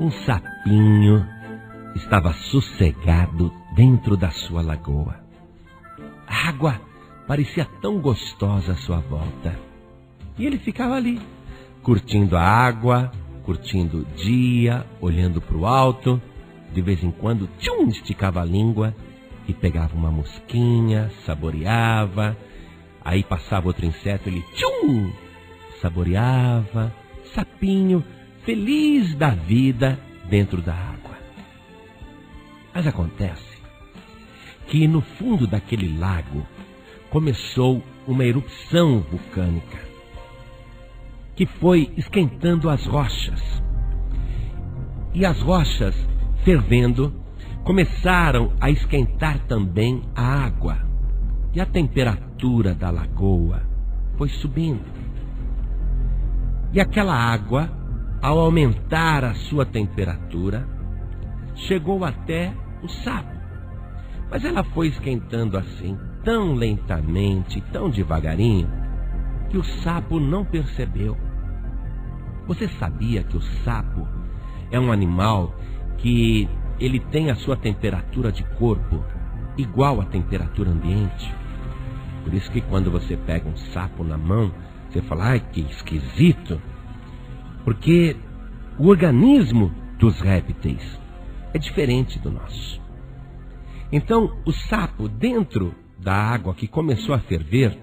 Um sapinho estava sossegado dentro da sua lagoa. A água parecia tão gostosa à sua volta. E ele ficava ali, curtindo a água, curtindo o dia, olhando para o alto. De vez em quando, tchum, esticava a língua e pegava uma mosquinha, saboreava. Aí passava outro inseto, ele tchum, saboreava. Sapinho, feliz da vida dentro da água. Mas acontece que no fundo daquele lago começou uma erupção vulcânica que foi esquentando as rochas. E as rochas, fervendo, começaram a esquentar também a água. E a temperatura da lagoa foi subindo. E aquela água, ao aumentar a sua temperatura, chegou até o sapo. Mas ela foi esquentando assim, tão lentamente, tão devagarinho, que o sapo não percebeu. Você sabia que o sapo é um animal que ele tem a sua temperatura de corpo igual à temperatura ambiente? Por isso que quando você pega um sapo na mão, você fala, ai, que esquisito. Porque o organismo dos répteis é diferente do nosso. Então, o sapo, dentro da água que começou a ferver,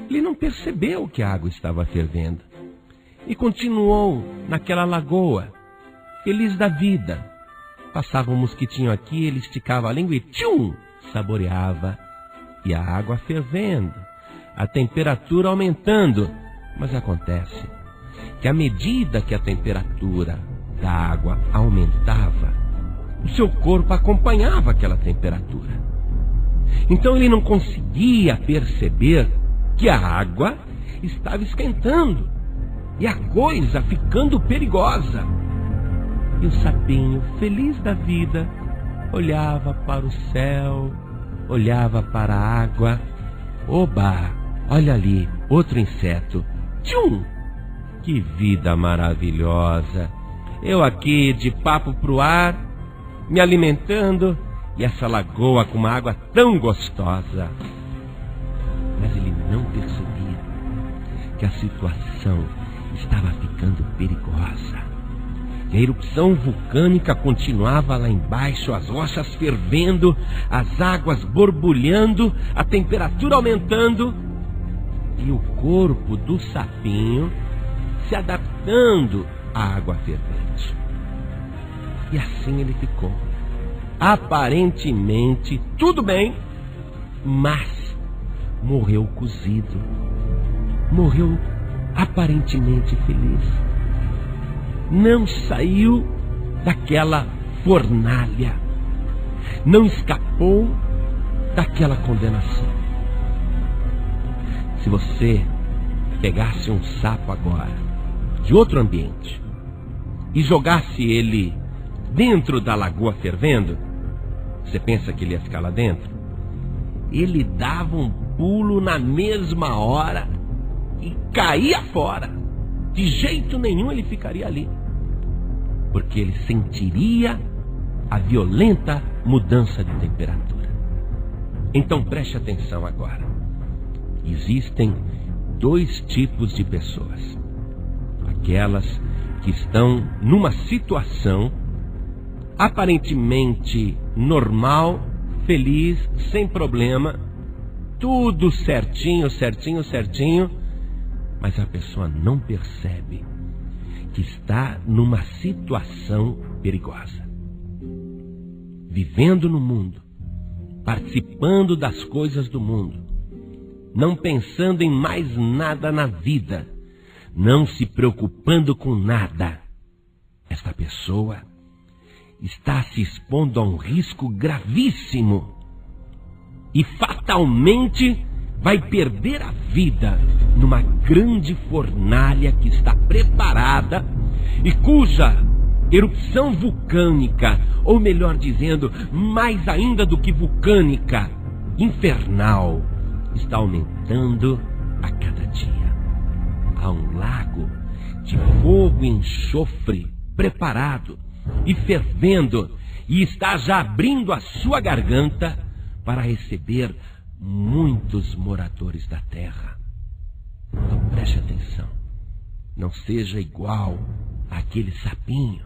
ele não percebeu que a água estava fervendo. E continuou naquela lagoa, feliz da vida. Passava um mosquitinho aqui, ele esticava a língua e tchum, saboreava. E a água fervendo, a temperatura aumentando. Mas acontece que à medida que a temperatura da água aumentava, o seu corpo acompanhava aquela temperatura. Então ele não conseguia perceber que a água estava esquentando e a coisa ficando perigosa. E o sapinho, feliz da vida, olhava para o céu, olhava para a água. Oba, olha ali, outro inseto. Tchum! Que vida maravilhosa! Eu aqui de papo pro ar, me alimentando, e essa lagoa com uma água tão gostosa. Mas ele não percebia que a situação estava ficando perigosa. E a erupção vulcânica continuava lá embaixo, as rochas fervendo, as águas borbulhando, a temperatura aumentando, e o corpo do sapinho se adaptando à água fervente. E assim ele ficou. Aparentemente tudo bem, mas morreu cozido. Morreu aparentemente feliz. Não saiu daquela fornalha. Não escapou daquela condenação. Se você pegasse um sapo agora, de outro ambiente, e jogasse ele dentro da lagoa fervendo, você pensa que ele ia ficar lá dentro? Ele dava um pulo na mesma hora e caía fora. De jeito nenhum ele ficaria ali, porque ele sentiria a violenta mudança de temperatura. Então preste atenção agora. Existem dois tipos de pessoas. Aquelas que estão numa situação aparentemente normal, feliz, sem problema, tudo certinho, certinho, certinho, mas a pessoa não percebe que está numa situação perigosa. Vivendo no mundo, participando das coisas do mundo, não pensando em mais nada na vida, não se preocupando com nada. Esta pessoa está se expondo a um risco gravíssimo e fatalmente vai perder a vida numa grande fornalha que está preparada e cuja erupção vulcânica, ou melhor dizendo, mais ainda do que vulcânica, infernal, está aumentando a cada dia. Há um lago de fogo e enxofre preparado e fervendo, e está já abrindo a sua garganta para receber muitos moradores da terra. Então preste atenção, não seja igual àquele sapinho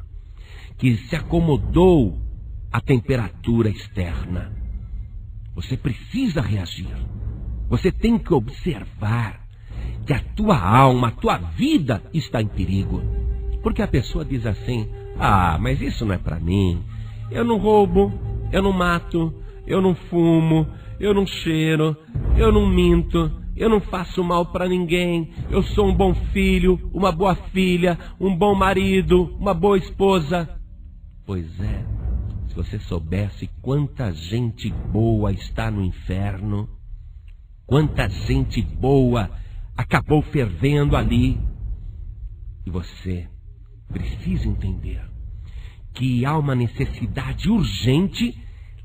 que se acomodou à temperatura externa. Você precisa reagir, você tem que observar que a tua alma, a tua vida está em perigo. Porque a pessoa diz assim: mas isso não é para mim, eu não roubo, eu não mato, eu não fumo, eu não cheiro, eu não minto, eu não faço mal para ninguém, eu sou um bom filho, uma boa filha, um bom marido, uma boa esposa. Pois é, se você soubesse quanta gente boa está no inferno, quanta gente boa acabou fervendo ali. E você precisa entender que há uma necessidade urgente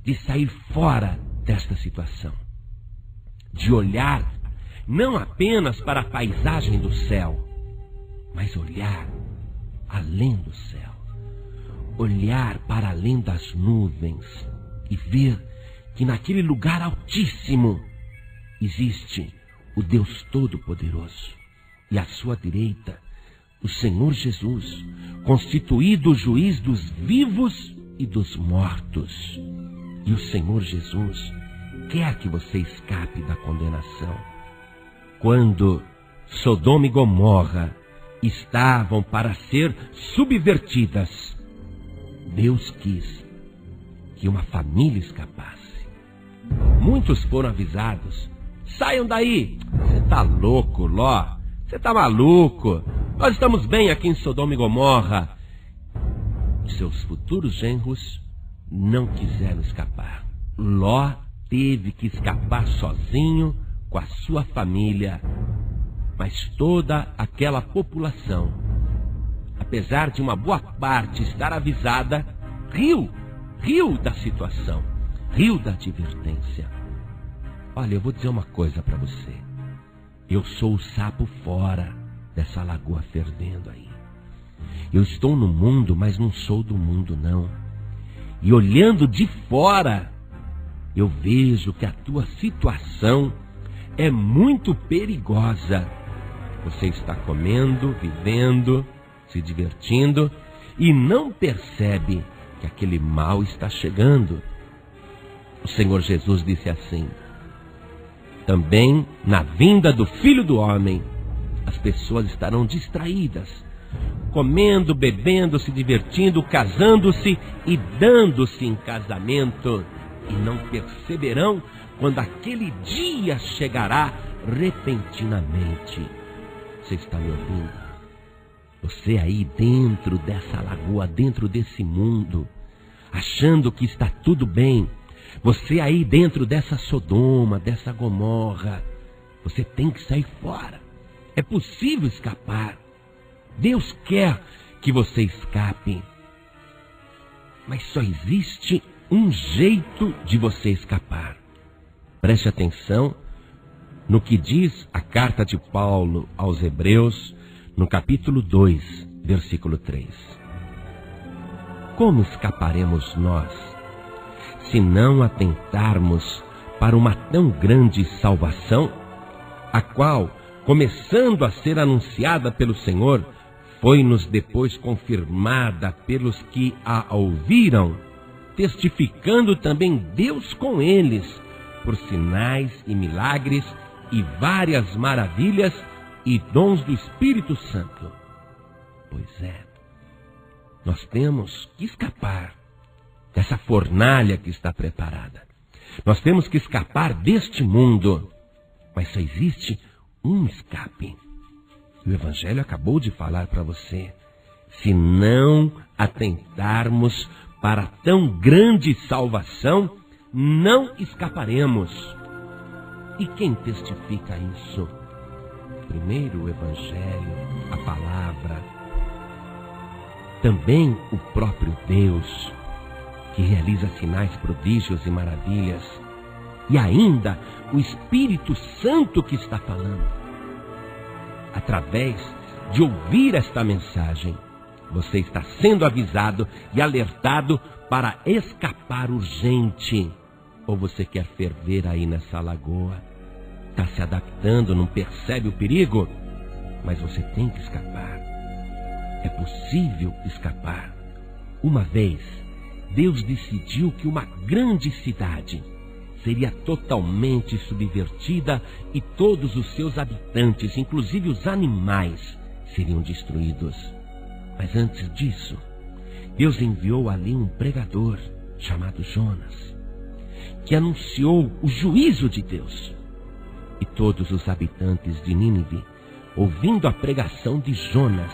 de sair fora desta situação, de olhar não apenas para a paisagem do céu, mas olhar além do céu, olhar para além das nuvens e ver que naquele lugar altíssimo existe o Deus Todo-Poderoso e à sua direita o Senhor Jesus, constituído juiz dos vivos e dos mortos. E o Senhor Jesus quer que você escape da condenação. Quando Sodoma e Gomorra estavam para ser subvertidas, Deus quis que uma família escapasse. Muitos foram avisados: saiam daí, você está louco, Ló, você está maluco, nós estamos bem aqui em Sodoma e Gomorra. Seus futuros genros não quiseram escapar. Ló teve que escapar sozinho com a sua família, mas toda aquela população, apesar de uma boa parte estar avisada, riu da situação, riu da advertência. Olha, eu vou dizer uma coisa para você. Eu sou o sapo fora dessa lagoa fervendo aí. Eu estou no mundo, mas não sou do mundo, não. E olhando de fora, eu vejo que a tua situação é muito perigosa. Você está comendo, vivendo, se divertindo e não percebe que aquele mal está chegando. O Senhor Jesus disse assim: também na vinda do Filho do Homem, as pessoas estarão distraídas, comendo, bebendo, se divertindo, casando-se e dando-se em casamento, e não perceberão quando aquele dia chegará repentinamente. Você está me ouvindo? Você aí dentro dessa lagoa, dentro desse mundo, achando que está tudo bem. Você aí dentro dessa Sodoma, dessa Gomorra, você tem que sair fora. É possível escapar. Deus quer que você escape. Mas só existe um jeito de você escapar. Preste atenção no que diz a carta de Paulo aos Hebreus, no capítulo 2, versículo 3. Como escaparemos nós, se não atentarmos para uma tão grande salvação, a qual, começando a ser anunciada pelo Senhor, foi-nos depois confirmada pelos que a ouviram, testificando também Deus com eles, por sinais e milagres e várias maravilhas e dons do Espírito Santo. Pois é, nós temos que escapar dessa fornalha que está preparada. Nós temos que escapar deste mundo, mas só existe um escape. E o Evangelho acabou de falar para você: se não atentarmos para tão grande salvação, não escaparemos. E quem testifica isso? Primeiro o Evangelho, a palavra, também o próprio Deus, que realiza sinais, prodígios e maravilhas, e ainda o Espírito Santo que está falando. Através de ouvir esta mensagem, Você está sendo avisado e alertado para escapar urgente. Ou você quer ferver aí nessa lagoa? Está se adaptando, não percebe o perigo? Mas você tem que escapar. É possível escapar. Uma vez, Deus decidiu que uma grande cidade seria totalmente subvertida e todos os seus habitantes, inclusive os animais, seriam destruídos. Mas antes disso, Deus enviou ali um pregador chamado Jonas, que anunciou o juízo de Deus. E todos os habitantes de Nínive, ouvindo a pregação de Jonas,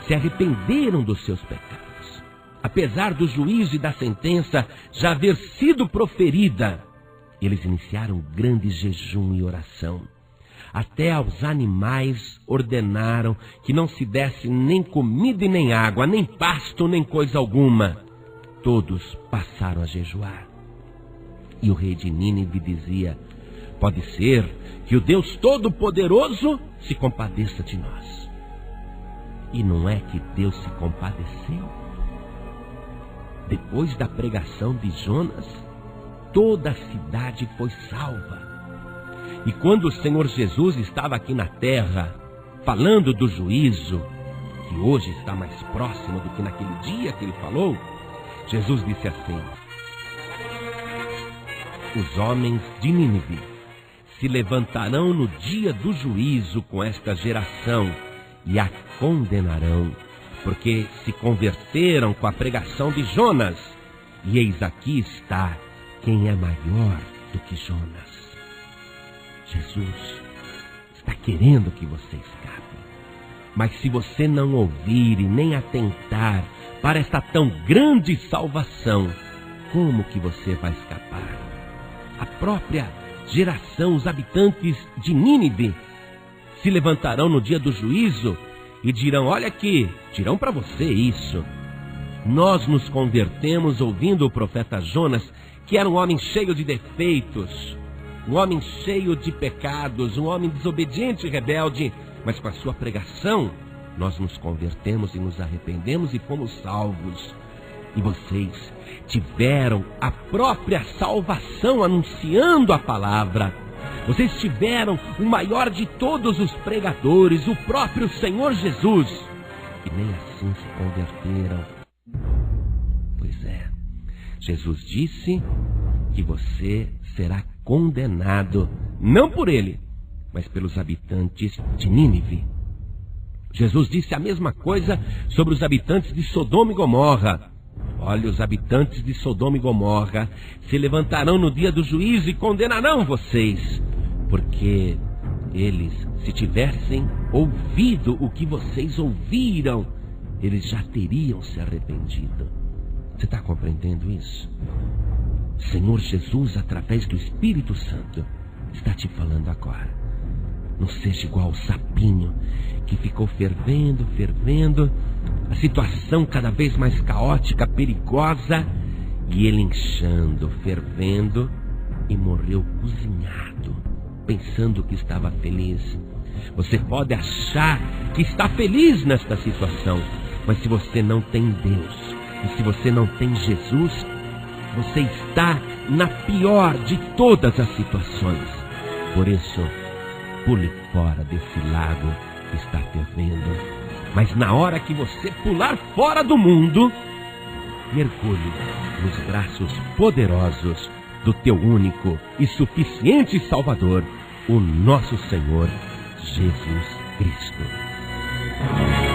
se arrependeram dos seus pecados. Apesar do juízo e da sentença já haver sido proferida, eles iniciaram grande jejum e oração. Até aos animais ordenaram que não se desse nem comida e nem água, nem pasto, nem coisa alguma. Todos passaram a jejuar. E o rei de Nínive dizia: pode ser que o Deus Todo-Poderoso se compadeça de nós. E não é que Deus se compadeceu? Depois da pregação de Jonas, toda a cidade foi salva. E quando o Senhor Jesus estava aqui na terra, falando do juízo, que hoje está mais próximo do que naquele dia que ele falou, Jesus disse assim: os homens de Nínive se levantarão no dia do juízo com esta geração e a condenarão, porque se converteram com a pregação de Jonas. E eis aqui está quem é maior do que Jonas. Jesus está querendo que você escape. Mas se você não ouvir e nem atentar para esta tão grande salvação, como que você vai escapar? A própria geração, os habitantes de Nínive, se levantarão no dia do juízo e dirão: olha aqui, dirão para você isso. Nós nos convertemos ouvindo o profeta Jonas, que era um homem cheio de defeitos, um homem cheio de pecados, um homem desobediente e rebelde, mas com a sua pregação nós nos convertemos e nos arrependemos e fomos salvos. E vocês tiveram a própria salvação anunciando a palavra. Vocês tiveram o maior de todos os pregadores, o próprio Senhor Jesus, e nem assim se converteram. Pois é, Jesus disse que você será condenado, não por ele, mas pelos habitantes de Nínive. Jesus disse a mesma coisa sobre os habitantes de Sodoma e Gomorra. Olha, os habitantes de Sodoma e Gomorra se levantarão no dia do juízo e condenarão vocês, porque eles, se tivessem ouvido o que vocês ouviram, eles já teriam se arrependido. Você está compreendendo isso? Senhor Jesus, através do Espírito Santo, está te falando agora. Não seja igual o sapinho que ficou fervendo, a situação cada vez mais caótica, perigosa, e ele inchando, fervendo, e morreu cozinhado, pensando que estava feliz. Você pode achar que está feliz nesta situação, mas se você não tem Deus, e se você não tem Jesus, você está na pior de todas as situações. Por isso, pule fora desse lago que está fervendo. Mas na hora que você pular fora do mundo, mergulhe nos braços poderosos do teu único e suficiente Salvador, o nosso Senhor Jesus Cristo.